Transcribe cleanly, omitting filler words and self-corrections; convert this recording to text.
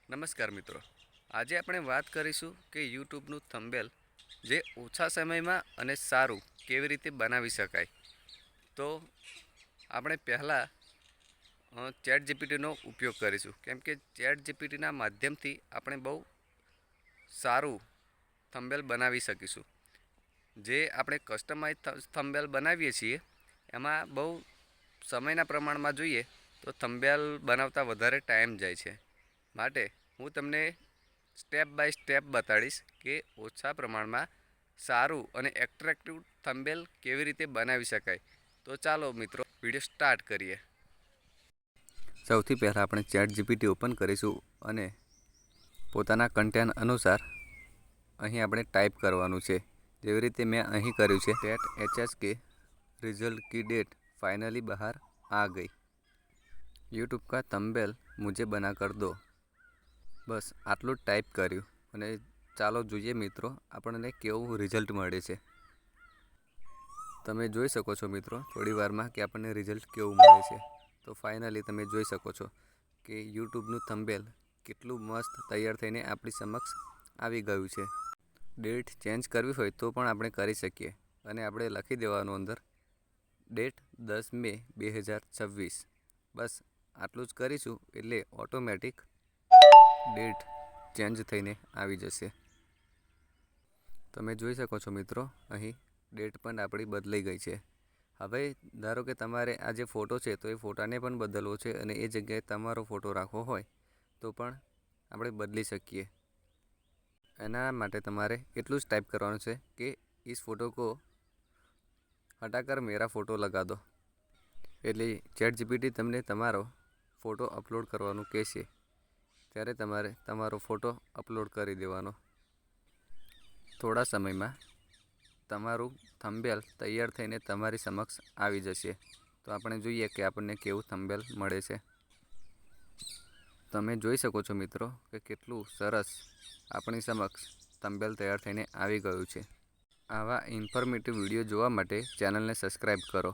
નમસ્કાર મિત્રો, આજે આપણે વાત કરીશું કે યુટ્યુબનું થંબનેલ જે ઓછા સમયમાં અને સારું કેવી રીતે બનાવી શકાય. તો આપણે પહેલાં ચેટ જીપીટીનો ઉપયોગ કરીશું, કેમ કે ચેટ જીપીટીના માધ્યમથી આપણે બહુ સારું થંબનેલ બનાવી શકીશું. જે આપણે કસ્ટમાઇઝ થંબનેલ બનાવીએ છીએ એમાં બહુ સમયના પ્રમાણમાં જોઈએ તો થંબનેલ બનાવતા વધારે ટાઈમ જાય છે. માટે હું તમને સ્ટેપ બાય સ્ટેપ બતાડીશ કે ઓછા પ્રમાણમાં સારું અને એટ્રેક્ટિવ થંબનેલ કેવી રીતે બનાવી શકાય. તો ચાલો મિત્રો, વિડીયો સ્ટાર્ટ કરીએ. સૌથી પહેલાં આપણે ચેટ જીપીટી ઓપન કરીશું અને પોતાના કન્ટેન્ટ અનુસાર અહીં આપણે ટાઈપ કરવાનું છે. જેવી રીતે મેં અહીં કર્યું છે, ટેટ HSK रिजल्ट की डेट फाइनली बाहर आ गई, यूट्यूब का थंबनेल मुझे बना कर दो. બસ આટલું જ ટાઈપ કર્યું અને ચાલો જોઈએ મિત્રો આપણને કેવું રિઝલ્ટ મળે છે. તમે જોઈ શકો છો મિત્રો થોડી વારમાં કે આપણને રિઝલ્ટ કેવું મળે છે. તો ફાઇનલી તમે જોઈ શકો છો કે યુટ્યુબનું થંબનેલ કેટલું મસ્ત તૈયાર થઈને આપણી સમક્ષ આવી ગયું છે. ડેટ ચેન્જ કરવી હોય તો પણ આપણે કરી શકીએ અને આપણે લખી દેવાનું અંદર ડેટ 10 મે 2026. બસ આટલું જ કરીશું એટલે ઓટોમેટિક ડેટ ચેન્જ થઈને આવી જશે. તમે જોઈ શકો છો મિત્રો અહીં ડેટ પણ આપણી બદલાઈ ગઈ છે. હવે ધારો કે તમારે આ જે ફોટો છે તો એ ફોટાને પણ બદલવો છે અને એ જગ્યાએ તમારો ફોટો રાખવો હોય તો પણ આપણે બદલી શકીએ. એના માટે તમારે એટલું જ ટાઈપ કરવાનું છે કે इस फोटो को हटाकर मेरा फ़ोटो लगा दो. એટલે ચેટ જીપીટી તમને તમારો ફોટો અપલોડ કરવાનું કહેશે ત્યારે તમારે તમારો ફોટો અપલોડ કરી દેવાનો. થોડા સમયમાં તમારું થંબનેલ તૈયાર થઈને તમારી સમક્ષ આવી જશે. તો આપણે જોઈએ કે આપણને કેવું થંબનેલ મળે છે. તમે જોઈ શકો છો મિત્રો કે કેટલું સરસ આપણી સમક્ષ થંબનેલ તૈયાર થઈને આવી ગયું છે. આવા ઇન્ફોર્મેટિવ વિડીયો જોવા માટે ચેનલને સબસ્ક્રાઈબ કરો.